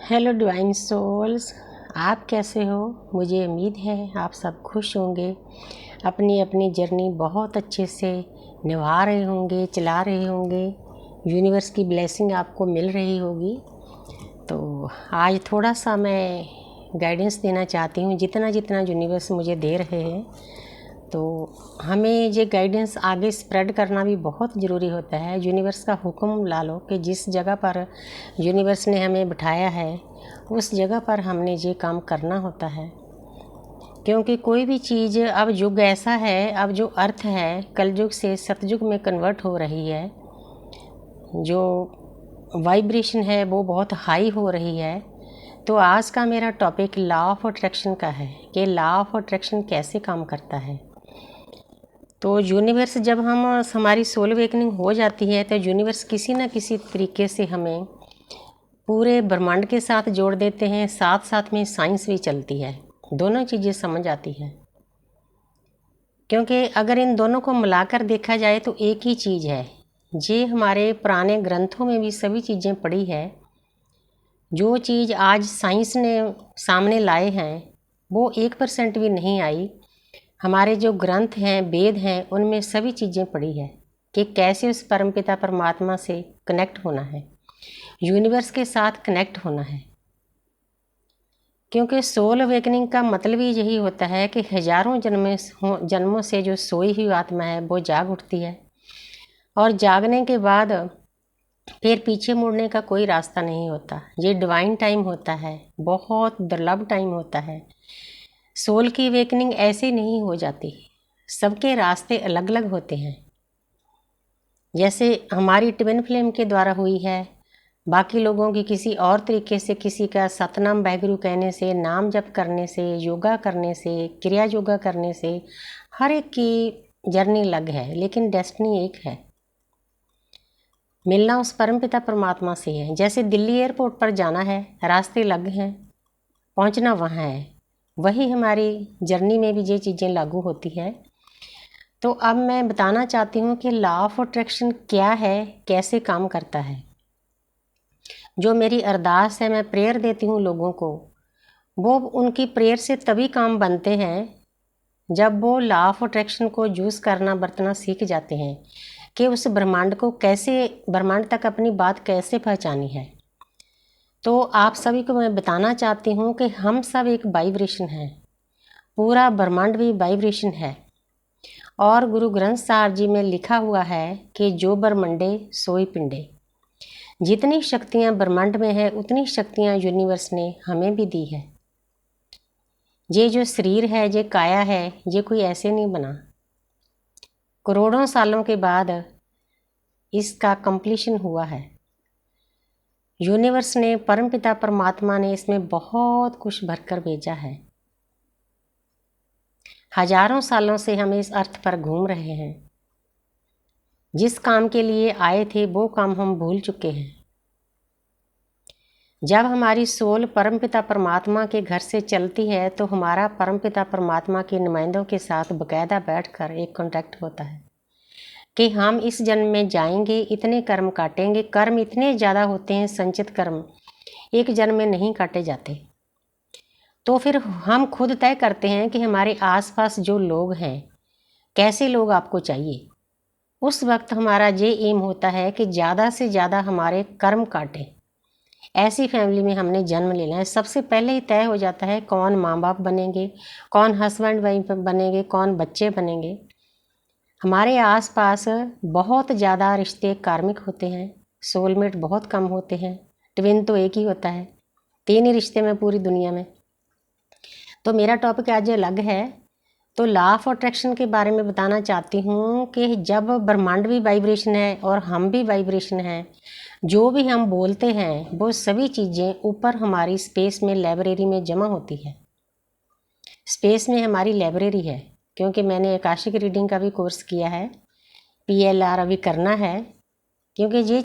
Hello divine souls, आप कैसे हो। मुझे उम्मीद है आप सब खुश होंगे, अपनी अपनी जर्नी बहुत अच्छे से निभा रहे होंगे, चला रहे होंगे। यूनिवर्स की ब्लेसिंग आपको मिल रही होगी। तो आज थोड़ा सा मैं गाइडेंस देना चाहती हूँ, जितना जितना यूनिवर्स मुझे दे रहे हैं। तो हमें ये गाइडेंस आगे स्प्रेड करना भी बहुत ज़रूरी होता है। यूनिवर्स का हुक्म ला लो कि जिस जगह पर यूनिवर्स ने हमें बिठाया है उस जगह पर हमने ये काम करना होता है, क्योंकि कोई भी चीज़, अब युग ऐसा है, अब जो अर्थ है कलयुग से सतयुग में कन्वर्ट हो रही है, जो वाइब्रेशन है वो बहुत हाई हो रही है। तो आज का मेरा टॉपिक लॉ ऑफ अट्रैक्शन का है कि लॉ ऑफ अट्रैक्शन कैसे काम करता है। तो यूनिवर्स, जब हमारी सोल अवेकनिंग हो जाती है तो यूनिवर्स किसी न किसी तरीके से हमें पूरे ब्रह्मांड के साथ जोड़ देते हैं। साथ साथ में साइंस भी चलती है, दोनों चीज़ें समझ आती हैं। क्योंकि अगर इन दोनों को मिलाकर देखा जाए तो एक ही चीज़ है। ये हमारे पुराने ग्रंथों में भी सभी चीज़ें पड़ी है। जो चीज़ आज साइंस ने सामने लाए हैं वो 1% भी नहीं आई। हमारे जो ग्रंथ हैं, वेद हैं, उनमें सभी चीज़ें पड़ी है कि कैसे उस परमपिता परमात्मा से कनेक्ट होना है, यूनिवर्स के साथ कनेक्ट होना है। क्योंकि सोल अवेकनिंग का मतलब ही यही होता है कि हजारों जन्मों से जो सोई हुई आत्मा है वो जाग उठती है, और जागने के बाद फिर पीछे मुड़ने का कोई रास्ता नहीं होता। ये डिवाइन टाइम होता है, बहुत दुर्लभ टाइम होता है। सोल की अवेकनिंग ऐसे नहीं हो जाती, सबके रास्ते अलग अलग होते हैं। जैसे हमारी ट्विन फ्लेम के द्वारा हुई है, बाकी लोगों की किसी और तरीके से, किसी का सतनाम वाहिगुरु कहने से, नाम जप करने से, योगा करने से, क्रिया योगा करने से, हर एक की जर्नी अलग है, लेकिन डेस्टिनी एक है। मिलना उस परमपिता परमात्मा से है। जैसे दिल्ली एयरपोर्ट पर जाना है, रास्ते अलग हैं, पहुंचना वहाँ है। वही हमारी जर्नी में भी ये चीज़ें लागू होती है। तो अब मैं बताना चाहती हूँ कि लॉ ऑफ अट्रैक्शन क्या है, कैसे काम करता है। जो मेरी अरदास है, मैं प्रेयर देती हूँ लोगों को, वो उनकी प्रेयर से तभी काम बनते हैं जब वो लॉ ऑफ अट्रैक्शन को यूज़ करना, बरतना सीख जाते हैं कि उस ब्रह्मांड को कैसे, ब्रह्मांड तक अपनी बात कैसे पहुँचानी है। तो आप सभी को मैं बताना चाहती हूँ कि हम सब एक वाइब्रेशन है, पूरा ब्रह्मांड भी वाइब्रेशन है। और गुरु ग्रंथ साहिब जी में लिखा हुआ है कि जो ब्रह्मंडे सोई पिंडे। जितनी शक्तियाँ ब्रह्मांड में है उतनी शक्तियाँ यूनिवर्स ने हमें भी दी है। ये जो शरीर है, ये काया है, ये कोई ऐसे नहीं बना। करोड़ों सालों के बाद इसका कंप्लीशन हुआ है। यूनिवर्स ने, परमपिता परमात्मा ने इसमें बहुत कुछ भरकर भेजा है। हजारों सालों से हम इस अर्थ पर घूम रहे हैं। जिस काम के लिए आए थे वो काम हम भूल चुके हैं। जब हमारी सोल परमपिता परमात्मा के घर से चलती है तो हमारा परमपिता परमात्मा के नुमाइंदों के साथ बकायदा बैठकर एक कॉन्टैक्ट होता है कि हम इस जन्म में जाएंगे, इतने कर्म काटेंगे। कर्म इतने ज़्यादा होते हैं, संचित कर्म एक जन्म में नहीं काटे जाते। तो फिर हम खुद तय करते हैं कि हमारे आसपास जो लोग हैं, कैसे लोग आपको चाहिए। उस वक्त हमारा ये एम होता है कि ज़्यादा से ज़्यादा हमारे कर्म काटें। ऐसी फैमिली में हमने जन्म लेना है। सबसे पहले ही तय हो जाता है कौन माँ बाप बनेंगे, कौन हस्बैंड वाइफ बनेंगे, कौन बच्चे बनेंगे। हमारे आसपास बहुत ज़्यादा रिश्ते कार्मिक होते हैं, सोलमेट बहुत कम होते हैं, ट्विन तो एक ही होता है। 3 ही रिश्ते में पूरी दुनिया में। तो मेरा टॉपिक आज अलग है। तो लॉ ऑफ अट्रैक्शन के बारे में बताना चाहती हूँ कि जब ब्रह्मांड भी वाइब्रेशन है और हम भी वाइब्रेशन हैं, जो भी हम बोलते हैं वो सभी चीज़ें ऊपर हमारी स्पेस में, लाइब्रेरी में जमा होती है। स्पेस में हमारी लाइब्रेरी है, क्योंकि मैंने आकाशिक रीडिंग का भी कोर्स किया है, PLR अभी करना है, क्योंकि ये